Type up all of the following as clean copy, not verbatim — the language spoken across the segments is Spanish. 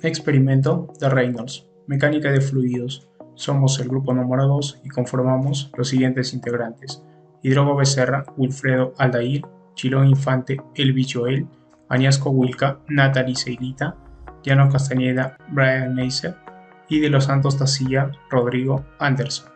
Experimento de Reynolds. Mecánica de fluidos. Somos el grupo número 2 y conformamos los siguientes integrantes: Hidrogo Becerra, Wilfredo Aldair, Chilón Infante, Elvis Joel, Añasco Wilca, Natalie Seilita, Llano Castañeda, Brian Neisser y de los Santos Tacilla, Rodrigo Anderson.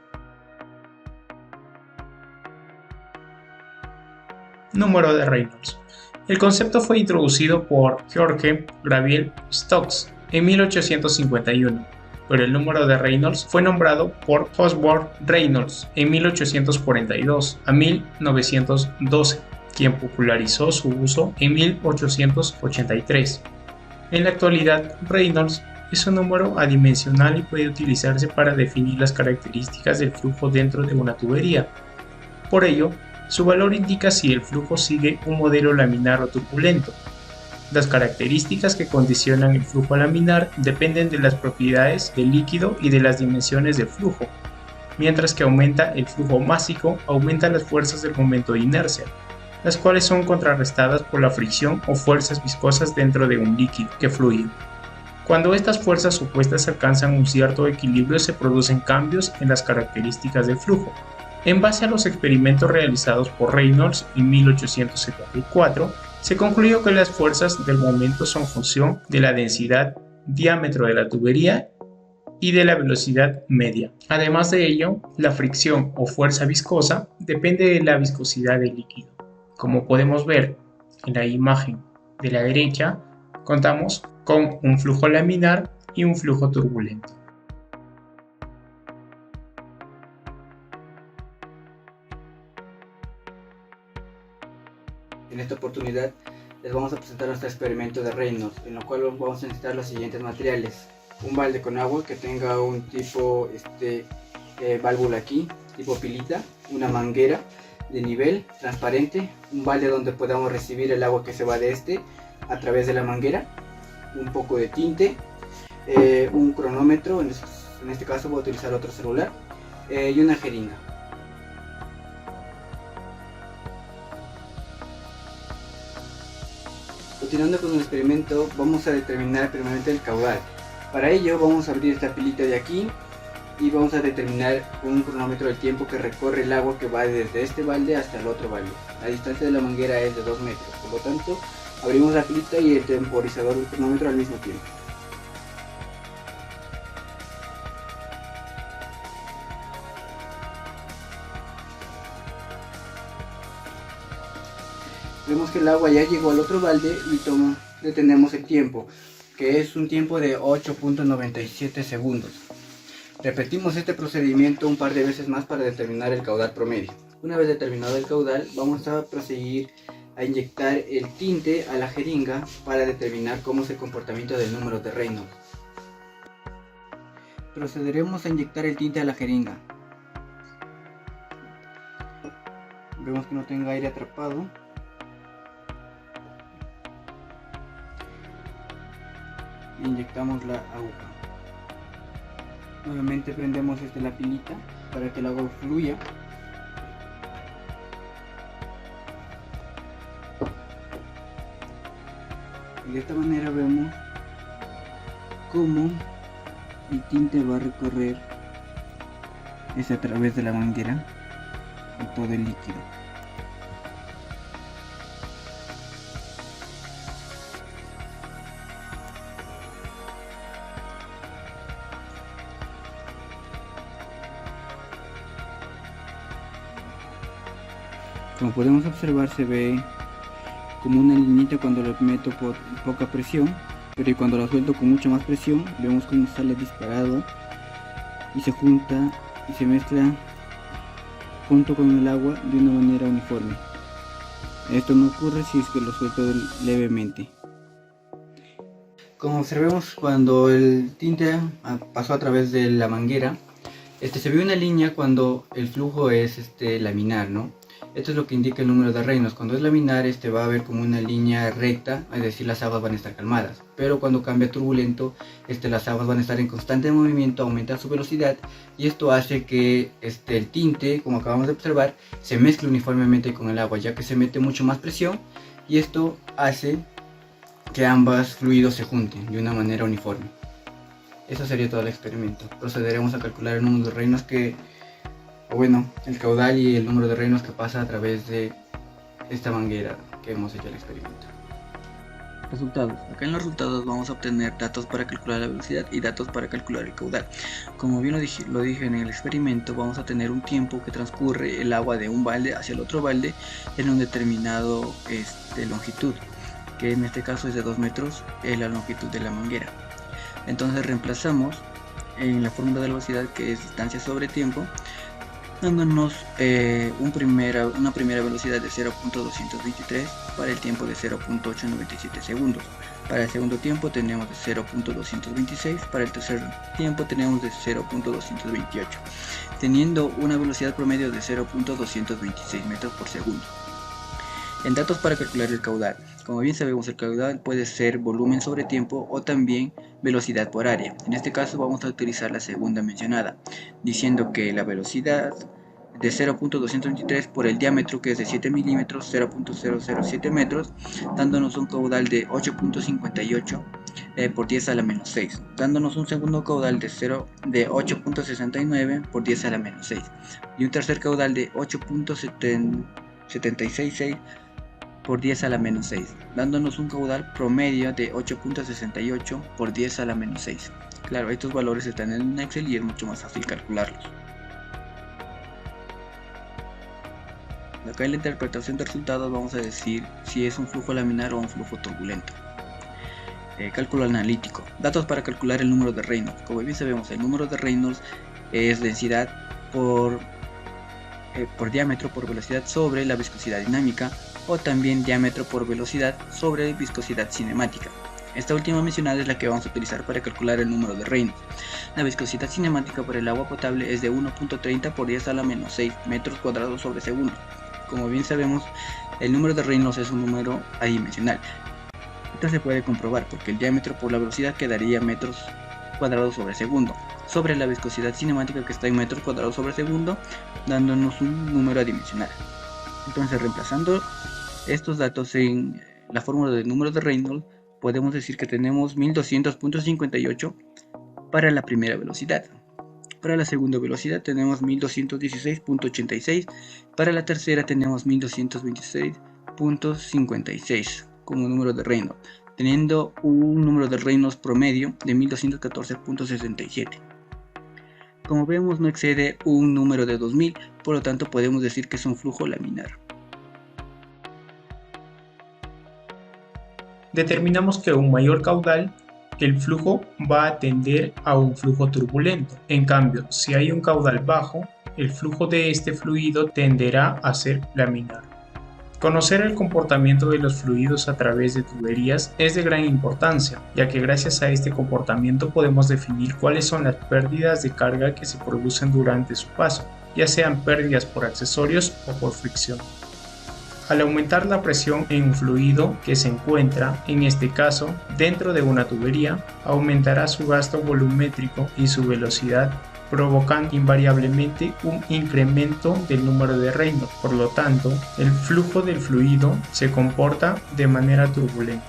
Número de Reynolds. El concepto fue introducido por George Gabriel Stokes en 1851, pero el número de Reynolds fue nombrado por Osborne Reynolds en 1842 a 1912, quien popularizó su uso en 1883. En la actualidad, Reynolds es un número adimensional y puede utilizarse para definir las características del flujo dentro de una tubería. Por ello, su valor indica si el flujo sigue un modelo laminar o turbulento. Las características que condicionan el flujo laminar dependen de las propiedades del líquido y de las dimensiones del flujo. Mientras que aumenta el flujo másico, aumentan las fuerzas del momento de inercia, las cuales son contrarrestadas por la fricción o fuerzas viscosas dentro de un líquido que fluye. Cuando estas fuerzas opuestas alcanzan un cierto equilibrio, se producen cambios en las características del flujo. En base a los experimentos realizados por Reynolds en 1874, se concluyó que las fuerzas del momento son función de la densidad, diámetro de la tubería y de la velocidad media. Además de ello, la fricción o fuerza viscosa depende de la viscosidad del líquido. Como podemos ver en la imagen de la derecha, contamos con un flujo laminar y un flujo turbulento. En esta oportunidad les vamos a presentar nuestro experimento de Reynolds, en lo cual vamos a necesitar los siguientes materiales: un balde con agua que tenga un tipo válvula aquí, tipo pilita, una manguera de nivel transparente, un balde donde podamos recibir el agua que se va de a través de la manguera, un poco de tinte, un cronómetro, en este caso voy a utilizar otro celular, y una jeringa. Continuando con el experimento, vamos a determinar primeramente el caudal. Para ello vamos a abrir esta pilita de aquí y vamos a determinar con un cronómetro el tiempo que recorre el agua que va desde este balde hasta el otro balde. La distancia de la manguera es de 2 metros, por lo tanto abrimos la pilita y el temporizador del cronómetro al mismo tiempo. Vemos que el agua ya llegó al otro balde y detenemos el tiempo, que es un tiempo de 8.97 segundos. Repetimos este procedimiento un par de veces más para determinar el caudal promedio. Una vez determinado el caudal, vamos a proseguir a inyectar el tinte a la jeringa para determinar cómo es el comportamiento del número de Reynolds. Procederemos a inyectar el tinte a la jeringa. Vemos que no tenga aire atrapado. Inyectamos la aguja. Nuevamente prendemos la pilita para que el agua fluya. Y de esta manera vemos cómo el tinte va a recorrer a través de la manguera y todo el líquido. Como podemos observar, se ve como una linita cuando lo meto por poca presión, pero cuando lo suelto con mucha más presión, vemos cómo sale disparado y se junta y se mezcla junto con el agua de una manera uniforme. Esto no ocurre si es que lo suelto levemente. Como observemos, cuando el tinte pasó a través de la manguera, se ve una línea cuando el flujo es laminar, ¿no? Esto es lo que indica el número de Reynolds. Cuando es laminar, va a haber como una línea recta, es decir, las aguas van a estar calmadas. Pero cuando cambia a turbulento, las aguas van a estar en constante movimiento, aumenta su velocidad, y esto hace que el tinte, como acabamos de observar, se mezcle uniformemente con el agua, ya que se mete mucho más presión, y esto hace que ambos fluidos se junten de una manera uniforme. Eso sería todo el experimento. Procederemos a calcular el número de Reynolds el caudal y el número de Reynolds que pasa a través de esta manguera que hemos hecho el experimento. Resultados. Acá en los resultados vamos a obtener datos para calcular la velocidad y datos para calcular el caudal. Como bien lo dije en el experimento, vamos a tener un tiempo que transcurre el agua de un balde hacia el otro balde en un determinado longitud, que en este caso es de 2 metros la longitud de la manguera. Entonces reemplazamos en la fórmula de la velocidad, que es distancia sobre tiempo, dándonos una primera velocidad de 0.223 para el tiempo de 0.897 segundos. Para el segundo tiempo tenemos de 0.226, para el tercer tiempo tenemos de 0.228, teniendo una velocidad promedio de 0.226 metros por segundo. En datos para calcular el caudal. Como bien sabemos, el caudal puede ser volumen sobre tiempo o también velocidad por área. En este caso vamos a utilizar la segunda mencionada, diciendo que la velocidad de 0.223 por el diámetro, que es de 7 milímetros, 0.007 metros, dándonos un caudal de 8.58 por 10 a la menos 6, dándonos un segundo caudal de 8.69 por 10 a la menos 6 y un tercer caudal de 8.766 por 10 a la menos 6, dándonos un caudal promedio de 8.68 por 10 a la menos 6. Claro, estos valores están en Excel y es mucho más fácil calcularlos. Acá en la interpretación de resultados vamos a decir si es un flujo laminar o un flujo turbulento. Cálculo analítico. Datos para calcular el número de Reynolds. Como bien sabemos, el número de Reynolds es densidad por diámetro por velocidad sobre la viscosidad dinámica, o también diámetro por velocidad sobre viscosidad cinemática. Esta última mencionada es la que vamos a utilizar para calcular el número de Reynolds. La viscosidad cinemática por el agua potable es de 1.30 por 10 a la menos 6 metros cuadrados sobre segundo. Como bien sabemos, el número de Reynolds es un número adimensional. Esto se puede comprobar porque el diámetro por la velocidad quedaría metros cuadrados sobre segundo, sobre la viscosidad cinemática, que está en metros cuadrados sobre segundo, dándonos un número adimensional. Entonces, reemplazando estos datos en la fórmula del número de Reynolds, podemos decir que tenemos 1200.58 para la primera velocidad. Para la segunda velocidad tenemos 1216.86, para la tercera tenemos 1226.56 como número de Reynolds, teniendo un número de Reynolds promedio de 1214.67. Como vemos, no excede un número de 2000, por lo tanto podemos decir que es un flujo laminar. Determinamos que un mayor caudal, el flujo va a tender a un flujo turbulento. En cambio, si hay un caudal bajo, el flujo de este fluido tenderá a ser laminar. Conocer el comportamiento de los fluidos a través de tuberías es de gran importancia, ya que gracias a este comportamiento podemos definir cuáles son las pérdidas de carga que se producen durante su paso, ya sean pérdidas por accesorios o por fricción. Al aumentar la presión en un fluido que se encuentra, en este caso, dentro de una tubería, aumentará su gasto volumétrico y su velocidad, provocando invariablemente un incremento del número de Reynolds. Por lo tanto, el flujo del fluido se comporta de manera turbulenta.